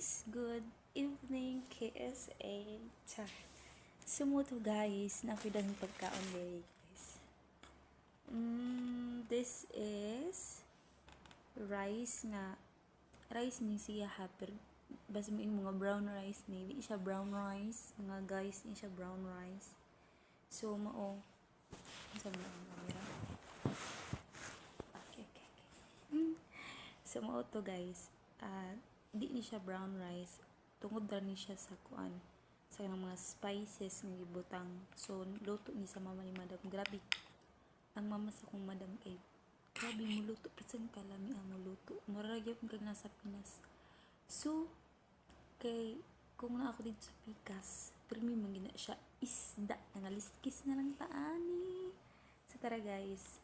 guys, good evening KSA. Char. Sumuto guys, napidang pagkaon diri guys. This is rice nga. Rice ni siya ha, pero basta mo mga brown rice ni. Di siya brown rice. Mga guys, ni siya brown rice. So, sa mga camera. Okay. So, to guys. Di ni siya brown rice, tungod ra ni siya sa kuan sa mga spices nga gibutang. So luto ni sa mama ni madam. Grabe ang mama sa kong madam kay grabe mo luto, person kalami ang luto, mura gyud kag nasa Pinas. So kay kung na ako dito sa Pikas, primi man gina siya isda nga liskis na lang taani. So tara guys,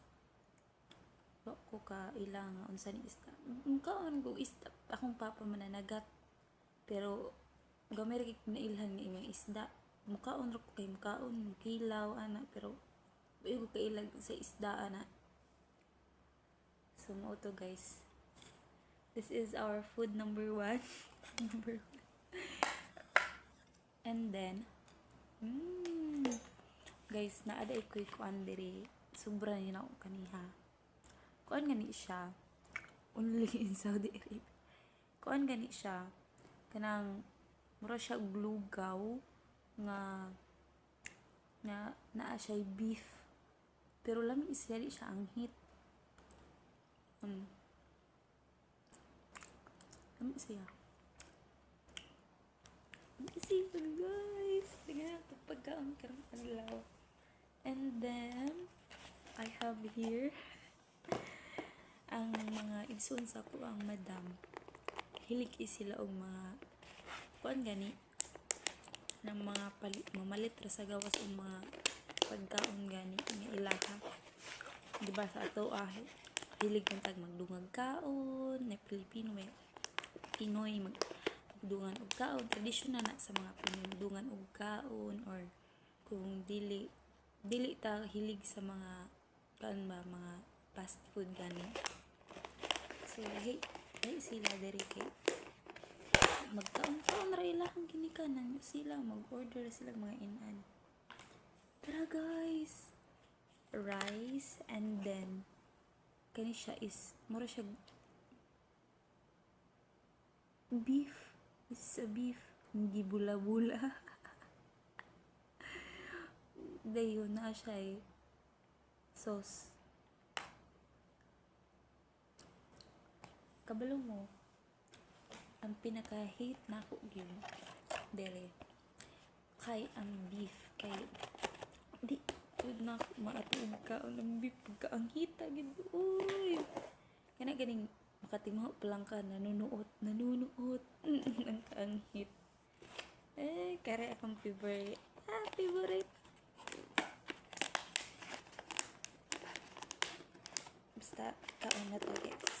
ko ka ilang unsa ni isda. Kaon ko isda akong papa mananagat. Pero gamay ra na ilhan ni imong isda. Mukaon ra ko kay mukaon, kilaw ana, pero ko kay ilag sa isda ana. So mo to guys. This is our food number 1. number 1. And then guys, naaday ko kuan diri. Sobra ni na ako kaniha. Kuan gani siya only in Saudi Arabia. Kuan gani siya kanang mura siya glugaw nga naa siya beef, pero lami siya di siya anghit. Lami siya guys, tingnan ito pagkaon karong adlaw. And then I have here ang mga igsoon sa ko ang madam. Hilig sila og mga kuan gani ng mga mamalit ra sa gawas og mga pagkaon gani nga ilaha. Di ba sa ato hilig man tag magdungag kaon na Pilipino may Pinoy magdungan og kaon, traditional na sa mga Pinoy dungan og kaon, or kung dili ta hilig sa mga kan ba mga fast food gani. So hey sila diri kay magkaon ra ilahang ginikanan sila, mag-order sila mga inan. Tara guys, rice, and then kani siya is mura siya beef. This is a beef, hindi bula-bula. Dayon na siya sauce. Kabalo mo, ang pinaka-hate na ako yun dere kay ang beef, kay di good na ako maatuog kaon ng beef pagka ang hita gid. Uy, kana ganing makatimaw pa lang ka nanunuot ang kaanghit. Kare akong favorite. Basta kaon na to guys.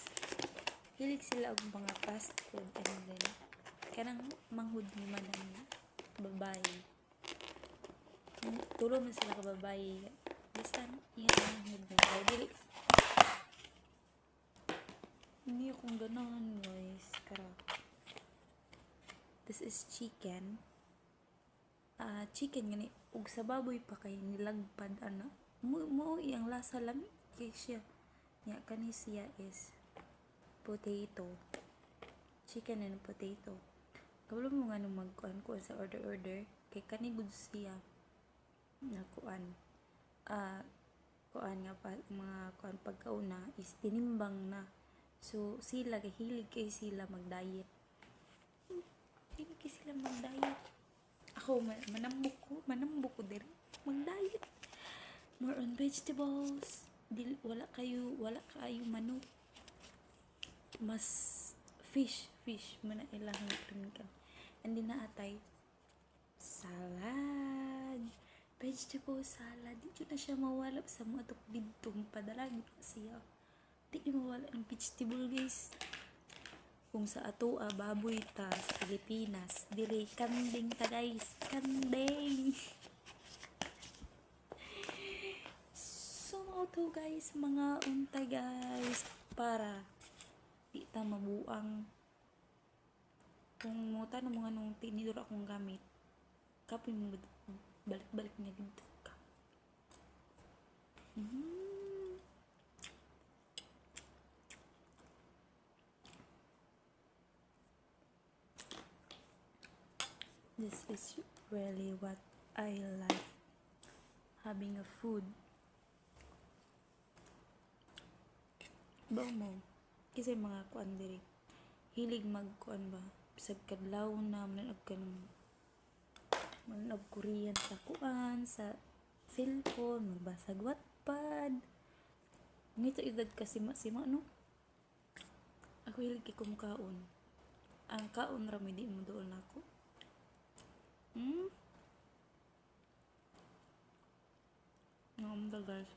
Hilig sila og mga fast food, and then kanang manghud ni madam babae. Tulo man sila ka babae. Basta iyan manghud na. Dili hindi akong ganahan guys. Kara. This is chicken. Chicken gani ug sa baboy pa kay nilagpad ana. Mo iyang lasa lami kay siya. Nya kani siya is potato, chicken and potato. Kabalo mo nga nung magkuan ko sa order kay kani good siya na kuan nga pa mga kuan pagkauna is tinimbang na. So sila kay hilig kay sila mag-diet. Ako manambok ko diri mag-diet, more on vegetables. Wala kayo manok, mas fish man ang ilang ka. And din naatay salad, vegetable salad. Di na siya mawala sa mga tok didtong padalag siya. Di mawala ang vegetable guys. Kung sa ato baboy ta sa Pilipinas, dili kambing ta guys, kambing. So to guys, mga unta guys, para di ta mabuang kung muta na mga nung tinidor akong gamit kapoy mo balik-balik niya dito ka. This is really what I like, having a food. Bao mo kasi mga kuan diri hilig magkuan ba bisag kadlaw na manaog ka ng manaog Korean sa kuan sa cellphone magbasag Wattpad ngito edad ka sima no. Ako hilig kay kumkaon ang kaon ra di mo doon ako. Namda guys.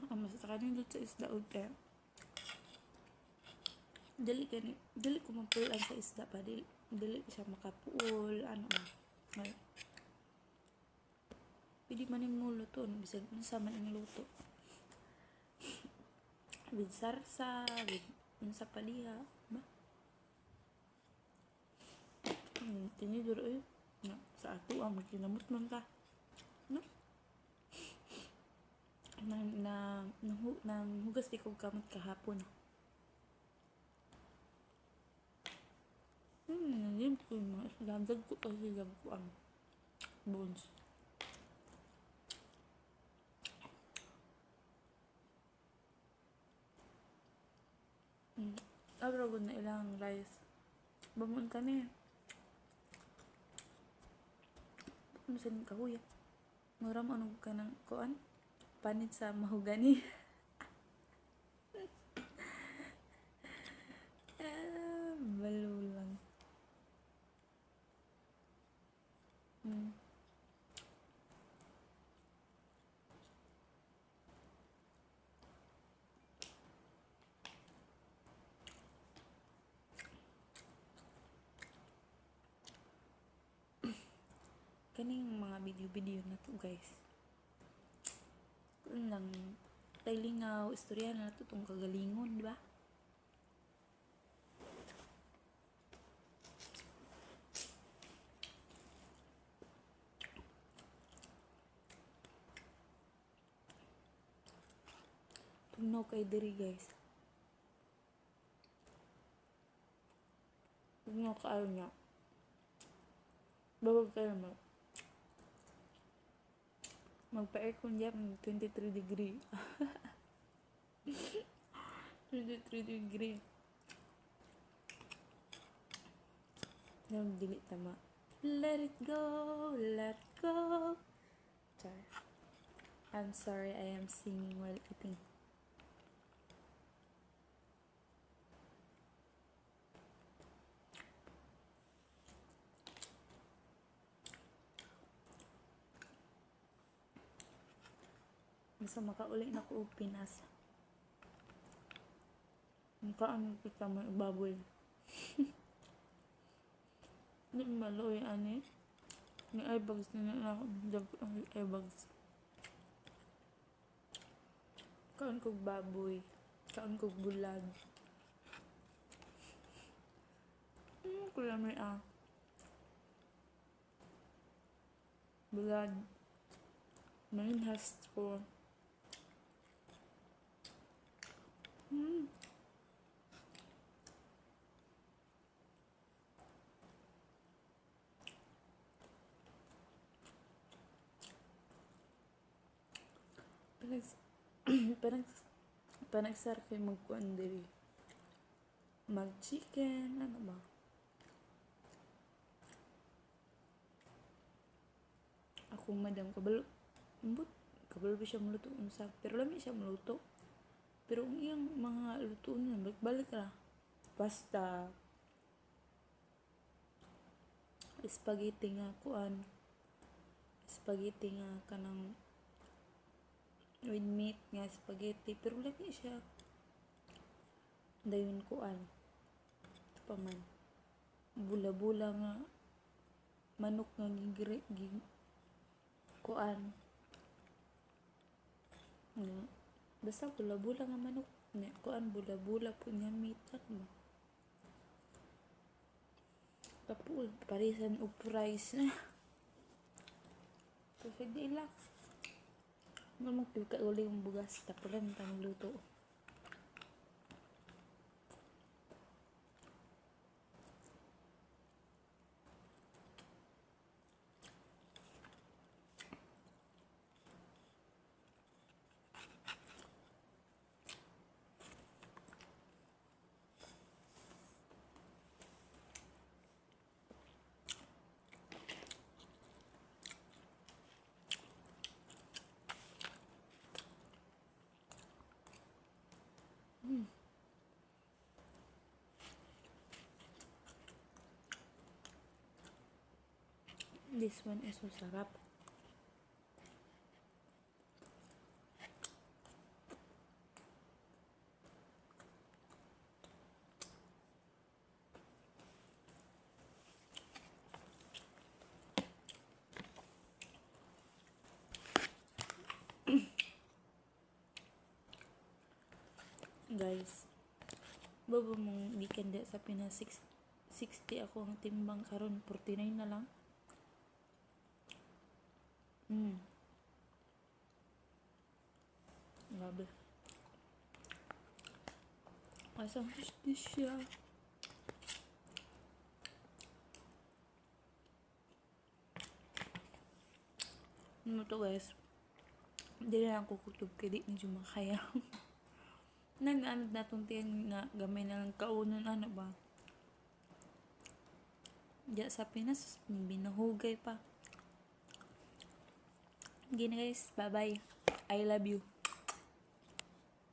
Ang masasaka nyo sa isda o kaya dili ko mapulaan sa isda pa dili ko siya makapuol ano ba ay pwede man yung luto bisag unsa man ang luto with sarsa with unsa paliha ba tinidor ay na sa ato ang magkinamot man ka no nang hugas di ko kamot kahapon. Nandiyan ko yung mga islamdag ko kasi lang ko ang bones. Abragod na ilang rice. Bamun kami. Ano sa kahuya? Muram anong ka ng kuan? Panit sa mahugani. Balo lang. Kaning mga video na to guys. Kung lang taylingaw, istorya na to tong kagalingon, di ba? Tugnaw kay diri guys. Tugnaw ka ayaw niya. Bawag kayo naman. Magpa-aircon diyan 23 degree. 23 degree. Nang dili tama. Let it go, let it go. Char. I'm sorry, I am singing while eating. Basta makauli na ko Pinas. Kaan kita may baboy. Hindi maloy ani. May eyebags na ako. Ang eyebags. Kaan kog baboy. Kaan kog bulag. Kula may bulag. Main has ko. Panagsar kayo magkuhan diri. Mag-chicken, ano ba? Ako madam kabalo. Kabalo ba siya maluto unsa? Pero lami siya maluto. Pero ang iyang mga luto na balik ra. Pasta. Spaghetti nga kuan. Spaghetti nga kanang with meat nga spaghetti pero lagi siya dayon kuan ito pa man bula-bula nga manok nga kuan nga Basta bula-bula nga manok. Kuan bula-bula po niya meat. Ano ba? Kapul, parisan og price. Kasi di lang. Magpika uli yung bugas. Tapos lang tayong luto. This one is so sarap. Guys, baba mong weekend sa Pinas 60 ako ang timbang karon 49 na lang. Grabe. Asang siya. Ano to guys? Hindi na lang kukutob kaya di medyo makaya. Nag-ano na itong tiyan nga gamay na lang kaunan ano ba? Diya sa Pinas, binahugay pa. Gina guys, bye bye. I love you.